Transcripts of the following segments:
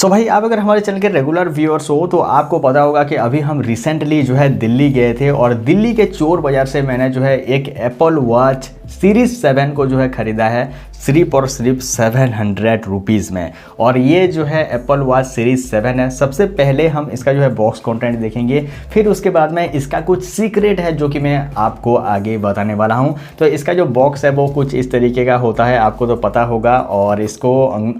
सो भाई आप अगर हमारे चैनल के रेगुलर व्यूअर्स हो तो आपको पता होगा कि अभी हम रिसेंटली जो है दिल्ली गए थे और दिल्ली के चोर बाज़ार से मैंने जो है एक एप्पल वॉच सीरीज 7 को जो है ख़रीदा है सिर्फ और सिर्फ 700 रुपीज़ में। और ये जो है एप्पल वॉच सीरीज 7 है। सबसे पहले हम इसका जो है बॉक्स कंटेंट देखेंगे, फिर उसके बाद में इसका कुछ सीक्रेट है जो कि मैं आपको आगे बताने वाला हूँ। तो इसका जो बॉक्स है वो कुछ इस तरीके का होता है, आपको तो पता होगा। और इसको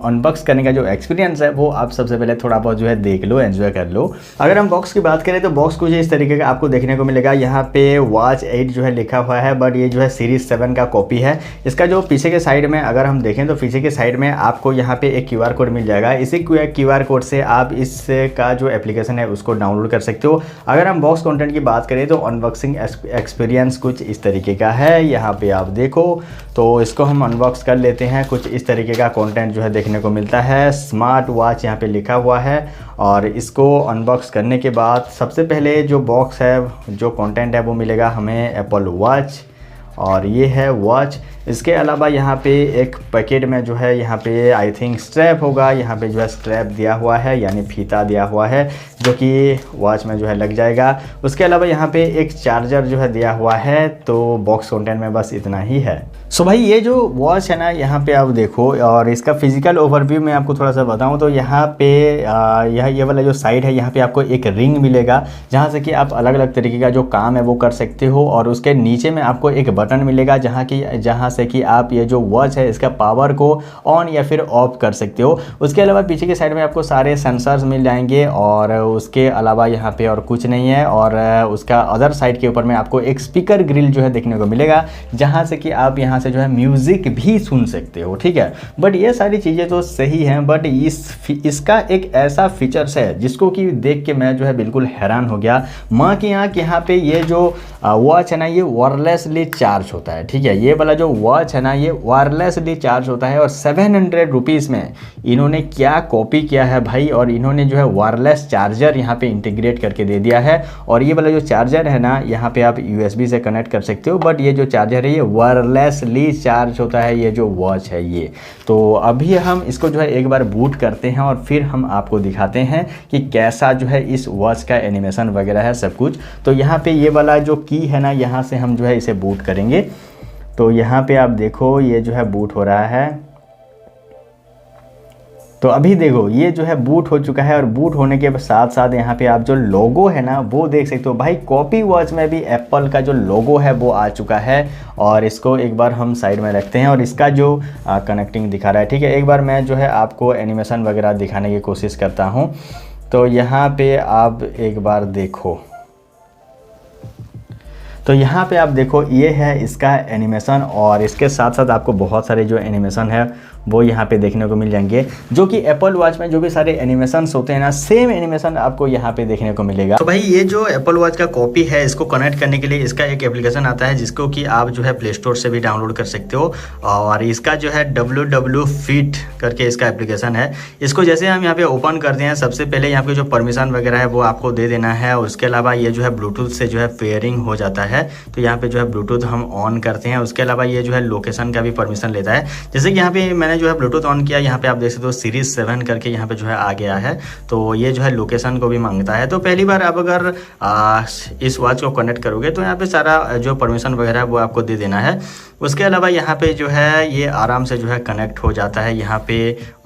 अनबॉक्स करने का जो एक्सपीरियंस है वो आप सबसे पहले थोड़ा बहुत जो है देख लो, एंजॉय कर लो। अगर हम बॉक्स की बात करें तो बॉक्स कुछ इस तरीके का आपको देखने को मिलेगा। यहाँ पे वॉच 8 जो है लिखा हुआ है, बट ये जो है सीरीज 7 का कॉपी है। इसका जो पीछे के साइड में अगर हम देखें तो पीछे के साइड में आपको यहाँ पे एक QR कोड मिल जाएगा। इसी QR कोड से आप इसका जो एप्लीकेशन है उसको डाउनलोड कर सकते हो। अगर हम बॉक्स कंटेंट की बात करें तो अनबॉक्सिंग एक्सपीरियंस कुछ इस तरीके का है। यहाँ पे आप देखो तो इसको हम अनबॉक्स कर लेते हैं। कुछ इस तरीके का कंटेंट जो है देखने को मिलता है। स्मार्ट वॉच यहाँ पे लिखा हुआ है। और इसको अनबॉक्स करने के बाद सबसे पहले जो बॉक्स है, जो कंटेंट है वो मिलेगा हमें एप्पल वॉच, और ये है वॉच। इसके अलावा यहाँ पे एक पैकेट में जो है यहाँ पे आई थिंक स्ट्रैप होगा। यहाँ पे जो है स्ट्रैप दिया हुआ है, यानी फीता दिया हुआ है जो कि वॉच में जो है लग जाएगा। उसके अलावा यहाँ पे एक चार्जर जो है दिया हुआ है। तो बॉक्स कंटेंट में बस इतना ही है। सो भाई ये जो वॉच है ना, यहाँ पे आप देखो, और इसका फिजिकल ओवरव्यू मैं आपको थोड़ा सा बताऊँ तो यहाँ पे ये वाला जो साइड है यहाँ पे आपको एक रिंग मिलेगा जहाँ से कि आप अलग अलग तरीके का जो काम है वो कर सकते हो। और उसके नीचे में आपको एक बटन मिलेगा जहाँ से कि आप ये जो वॉच है इसका पावर को ऑन या फिर ऑफ कर सकते हो। उसके अलावा पीछे के साइड में आपको सारे सेंसर्स मिल जाएंगे और उसके अलावा यहाँ पे और कुछ नहीं है। और उसका अदर साइड के ऊपर में आपको एक स्पीकर ग्रिल जो है देखने को मिलेगा जहाँ से कि आप यहाँ से जो है म्यूज़िक भी सुन सकते हो, ठीक है। बट ये सारी चीज़ें तो सही हैं, बट इसका एक ऐसा फीचर्स है जिसको कि देख के मैं जो है बिल्कुल हैरान हो गया। माँ की आँख, यहाँ पे ये जो वॉच है ना ये वायरलेसली चार्ज होता है, ठीक है। ये वाला जो वॉच है ना ये वायरलेसली चार्ज होता है। और 700 रुपीज़ में इन्होंने क्या कॉपी किया है भाई, और इन्होंने जो है वायरलेस चार्जर यहाँ पे इंटीग्रेट करके दे दिया है। और ये वाला जो चार्जर है ना यहाँ पे आप USB से कनेक्ट कर सकते हो, बट ये जो चार्जर है ये वायरलेसली चार्ज होता है, ये जो वॉच है ये। तो अभी हम इसको जो है एक बार बूट करते हैं और फिर हम आपको दिखाते हैं कि कैसा जो है इस वॉच का एनिमेशन वगैरह है सब कुछ। तो यहाँ पे ये वाला जो की है ना, यहाँ से हम जो है इसे बूट करेंगे। तो यहाँ पे आप देखो ये जो है बूट हो रहा है। तो अभी देखो ये जो है बूट हो चुका है। और बूट होने के साथ साथ यहाँ पे आप जो लोगो है ना वो देख सकते हो। भाई कॉपी वॉच में भी एप्पल का जो लोगो है वो आ चुका है। और इसको एक बार हम साइड में रखते हैं और इसका जो कनेक्टिंग दिखा रहा है, ठीक है। एक बार मैं जो है आपको एनिमेशन वगैरह दिखाने की कोशिश करता हूँ। तो यहाँ पे आप एक बार देखो, तो यहाँ पे आप देखो ये है इसका एनिमेशन। और इसके साथ साथ आपको बहुत सारे जो एनिमेशन है वो यहाँ पे देखने को मिल जाएंगे, जो कि एप्पल वॉच में जो भी सारे एनिमेशंस होते हैं ना सेम एनिमेशन आपको यहाँ पे देखने को मिलेगा। तो भाई ये जो एप्पल वॉच का कॉपी है इसको कनेक्ट करने के लिए इसका एक एप्लीकेशन आता है जिसको कि आप जो है प्ले स्टोर से भी डाउनलोड कर सकते हो। और इसका जो है WW Fit करके इसका एप्लीकेशन है। इसको जैसे हम यहाँ पे ओपन करते हैं, सबसे पहले यहाँ पे जो परमिशन वगैरह है वो आपको दे देना है। और उसके अलावा ये जो है ब्लूटूथ से जो है पेयरिंग हो जाता है। तो यहाँ पे जो है ब्लूटूथ हम ऑन करते हैं। उसके अलावा ये जो है लोकेशन का भी परमिशन लेता है। जैसे कि यहाँ पे मैंने जो है ब्लूटूथ ऑन किया, यहाँ पे आप देख सकते हो सीरीज 7 करके यहाँ पे जो है आ गया है। तो ये जो है लोकेशन को भी मांगता है। तो पहली बार आप अगर इस वॉच को कनेक्ट करोगे तो यहाँ पे सारा जो परमिशन वगैरह है वो आपको दे देना है। उसके अलावा यहाँ पे जो है ये आराम से जो है कनेक्ट हो जाता है। यहाँ पे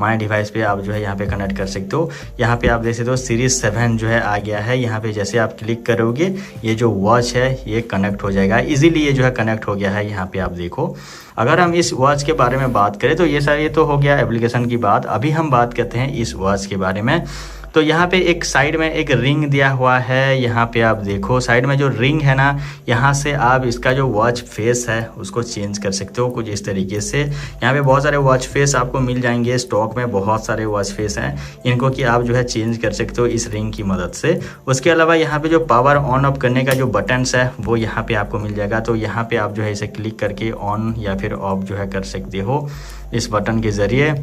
माय डिवाइस पे आप जो है यहाँ पे कनेक्ट कर सकते हो। यहाँ पे आप देख सकते हो सीरीज 7 जो है आ गया है। यहाँ पे जैसे आप क्लिक करोगे ये जो वॉच है ये कनेक्ट हो जाएगा इजीली। ये जो है कनेक्ट हो गया है। यहाँ पे आप देखो, अगर हम इस वॉच के बारे में बात करें तो ये सारी तो हो गया एप्लीकेशन की बात। अभी हम बात करते हैं इस वॉच के बारे में। तो यहाँ पे एक साइड में एक रिंग दिया हुआ है। यहाँ पे आप देखो साइड में जो रिंग है ना, यहाँ से आप इसका जो वॉच फेस है उसको चेंज कर सकते हो कुछ इस तरीके से। यहाँ पे बहुत सारे वॉच फेस आपको मिल जाएंगे, स्टॉक में बहुत सारे वॉच फेस हैं। इनको कि आप जो है चेंज कर सकते हो इस रिंग की मदद से। उसके अलावा यहाँ पे जो पावर ऑन ऑफ करने का जो बटन्स है वो यहाँ पे आपको मिल जाएगा। तो यहाँ पे आप जो है इसे क्लिक करके ऑन या फिर ऑफ जो है कर सकते हो इस बटन के ज़रिए।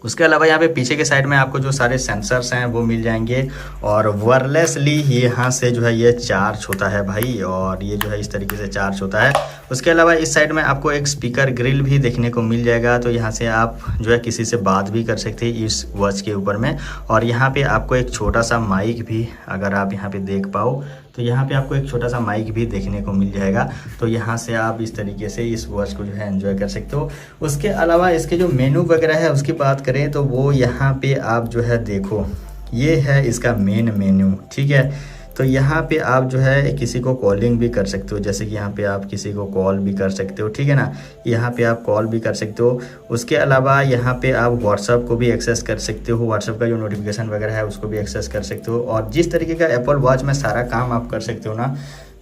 उसके अलावा यहाँ पे पीछे के साइड में आपको जो सारे सेंसर्स हैं वो मिल जाएंगे। और वायरलेसली यहाँ से जो है ये चार्ज होता है भाई। और ये जो है इस तरीके से चार्ज होता है। उसके अलावा इस साइड में आपको एक स्पीकर ग्रिल भी देखने को मिल जाएगा, तो यहाँ से आप जो है किसी से बात भी कर सकते हैं इस वॉच के ऊपर में। और यहाँ पे आपको एक छोटा सा माइक भी, अगर आप यहाँ पे देख पाओ तो यहाँ पे आपको एक छोटा सा माइक भी देखने को मिल जाएगा। तो यहाँ से आप इस तरीके से इस वॉच को जो है एंजॉय कर सकते हो। उसके अलावा इसके जो मेनू वगैरह है उसकी बात करें तो वो यहाँ पे आप जो है देखो, ये है इसका मेन मेन्यू, ठीक है। तो यहाँ पे आप जो है किसी को कॉलिंग भी कर सकते हो, जैसे कि यहाँ पे आप किसी को कॉल भी कर सकते हो, ठीक है ना, यहाँ पे आप कॉल भी कर सकते हो। उसके अलावा यहाँ पे आप व्हाट्सअप को भी एक्सेस कर सकते हो, व्हाट्सअप का जो नोटिफिकेशन वगैरह है उसको भी एक्सेस कर सकते हो। और जिस तरीके का एप्पल वॉच में सारा काम आप कर सकते हो ना,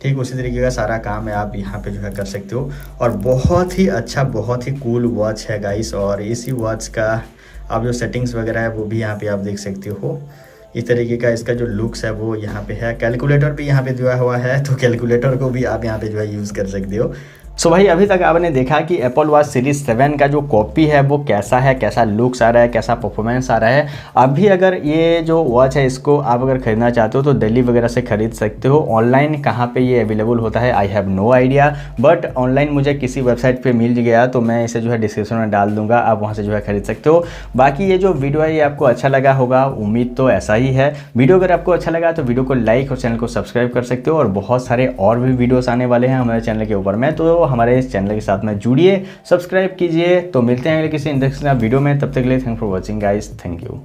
ठीक उसी तरीके का सारा काम है आप यहाँ पे जो है कर सकते हो। और बहुत ही अच्छा, बहुत ही कूल वॉच है गाइस। और इसी वॉच का आप जो सेटिंग्स वगैरह है वो भी यहाँ पे आप देख सकते हो। इस तरीके का इसका जो लुक्स है वो यहाँ पे है। कैलकुलेटर भी यहाँ पे दिया हुआ है, तो कैलकुलेटर को भी आप यहाँ पे जो है यूज़ कर सकते हो। सो भाई अभी तक आपने देखा कि एप्पल वॉच सीरीज़ 7 का जो कॉपी है वो कैसा है, कैसा लुक्स आ रहा है, कैसा परफॉर्मेंस आ रहा है। अभी अगर ये जो वॉच है इसको आप अगर ख़रीदना चाहते हो तो दिल्ली वगैरह से ख़रीद सकते हो। ऑनलाइन कहाँ पे ये अवेलेबल होता है I have no idea, but online मुझे किसी वेबसाइट पे मिल गया तो मैं इसे जो है डिस्क्रिप्शन में डाल दूँगा, आप वहाँ से जो है ख़रीद सकते हो। बाकी ये जो वीडियो है ये आपको अच्छा लगा होगा, उम्मीद तो ऐसा ही है। वीडियो अगर आपको अच्छा लगा तो वीडियो को लाइक और चैनल को सब्सक्राइब कर सकते हो। और बहुत सारे और भी वीडियोज़ आने वाले हैं हमारे चैनल के ऊपर में, तो हमारे इस चैनल के साथ में जुड़िए, सब्सक्राइब कीजिए। तो मिलते हैं अगले किसी इंटरेस्टिंग वीडियो में, तब तक के लिए thank for watching guys, thank you.